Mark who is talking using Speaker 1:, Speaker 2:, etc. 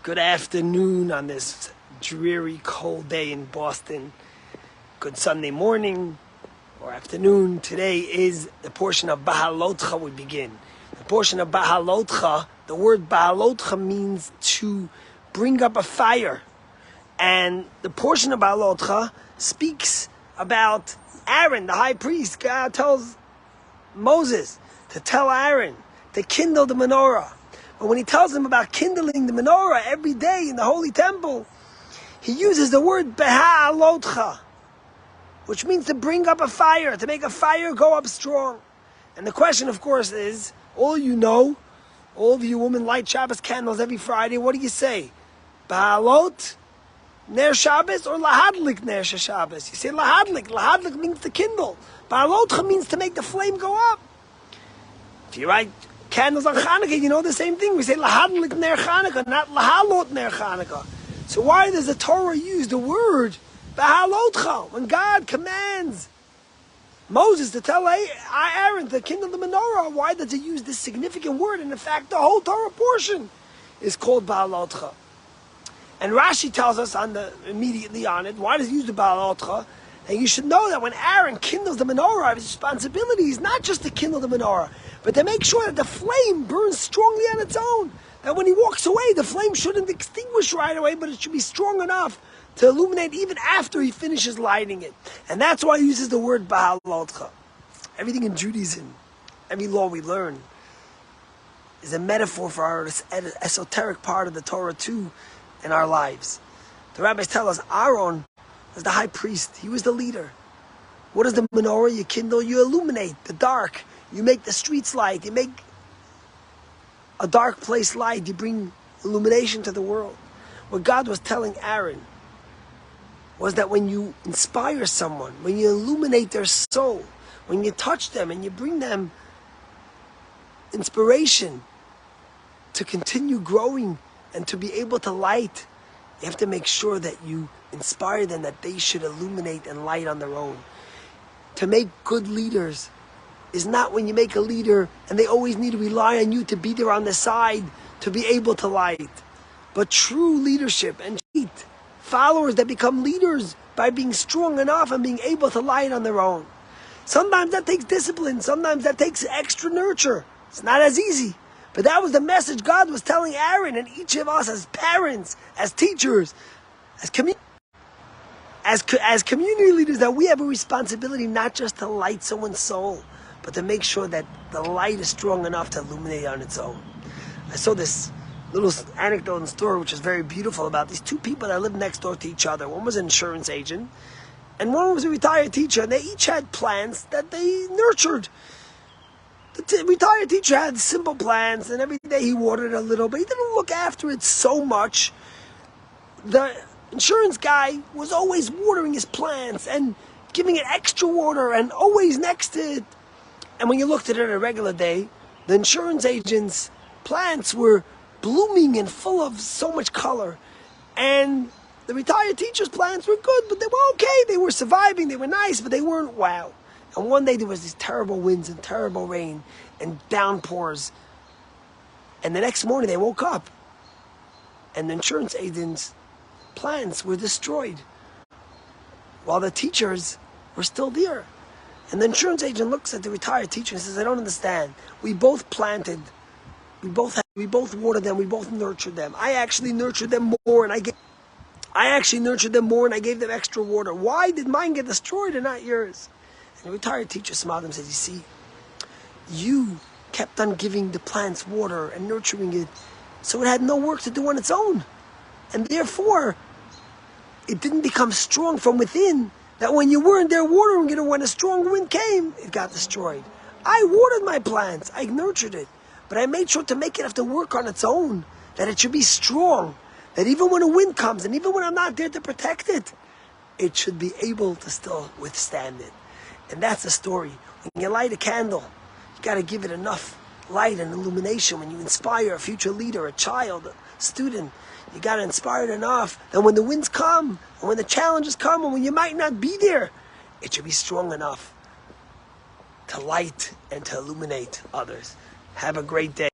Speaker 1: Good afternoon on this dreary, cold day in Boston. Good Sunday morning or afternoon. Today is the portion of Bahalotcha we begin. The portion of Bahalotcha, the word Bahalotcha means to bring up a fire. And the portion of Bahalotcha speaks about Aaron, the high priest. God tells Moses to tell Aaron to kindle the menorah. But when he tells him about kindling the menorah every day in the holy temple, he uses the word Behalotcha, which means to bring up a fire, to make a fire go up strong. And the question, of course, is, all you know, all of you women light Shabbos candles every Friday, what do you say? Behalot Ner Shabbos or Lahadlik Ner Shabbos? You say Lahadlik. Lahadlik means to kindle. Behalotcha means to make the flame go up. If you write candles on Hanukkah, you know the same thing. We say Lahadlik Ner Hanukkah, not Lahalot Ner Hanukkah. So why does the Torah use the word Bahalotcha when God commands Moses to tell Aaron to kindle the menorah? Why does it use this significant word? And in fact, the whole Torah portion is called Bahalotcha. And Rashi tells us immediately on it, why does he use the Bahalotcha? And you should know that when Aaron kindles the menorah, his responsibility is not just to kindle the menorah, but to make sure that the flame burns strongly on its own. That when he walks away, the flame shouldn't extinguish right away, but it should be strong enough to illuminate even after he finishes lighting it. And that's why he uses the word Bahalotcha. Everything in Judaism, every law we learn, is a metaphor for our esoteric part of the Torah too in our lives. The rabbis tell us Aaron was the high priest. He was the leader. What is the menorah? You kindle, you illuminate the dark. You make the streets light. You make a dark place light. You bring illumination to the world. What God was telling Aaron was that when you inspire someone, when you illuminate their soul, when you touch them and you bring them inspiration to continue growing and to be able to light, you have to make sure that you inspire them that they should illuminate and light on their own. To make good leaders is not when you make a leader and they always need to rely on you to be there on the side to be able to light. But true leadership and followers that become leaders by being strong enough and being able to light on their own. Sometimes that takes discipline. Sometimes that takes extra nurture. It's not as easy. But that was the message God was telling Aaron and each of us as parents, as teachers, as community leaders, that we have a responsibility not just to light someone's soul, but to make sure that the light is strong enough to illuminate on its own. I saw this little anecdote in the story which is very beautiful about these two people that lived next door to each other. One was an insurance agent and one was a retired teacher, and they each had plants that they nurtured. The retired teacher had simple plants, and every day he watered a little, but he didn't look after it so much. The insurance guy was always watering his plants and giving it extra water and always next to it. And when you looked at it on a regular day, the insurance agent's plants were blooming and full of so much color. And the retired teacher's plants were good, but they were okay. They were surviving. They were nice, but they weren't wow. And one day there was these terrible winds and terrible rain and downpours. And the next morning they woke up and the insurance agent's plants were destroyed while the teachers were still there. And the insurance agent looks at the retired teacher and says, I don't understand. We both planted, we both watered them, we both nurtured them. I actually nurtured them more and I gave them extra water. Why did mine get destroyed and not yours? And the retired teacher smiled and said, you see, you kept on giving the plants water and nurturing it, so it had no work to do on its own. And therefore, it didn't become strong from within, that when you weren't there watering it, or when a strong wind came, it got destroyed. I watered my plants, I nurtured it, but I made sure to make it have to work on its own, that it should be strong, that even when a wind comes, and even when I'm not there to protect it, it should be able to still withstand it. And that's the story. When you light a candle, you got to give it enough light and illumination. When you inspire a future leader, a child, a student, you got to inspire it enough that when the winds come, and when the challenges come, and when you might not be there, it should be strong enough to light and to illuminate others. Have a great day.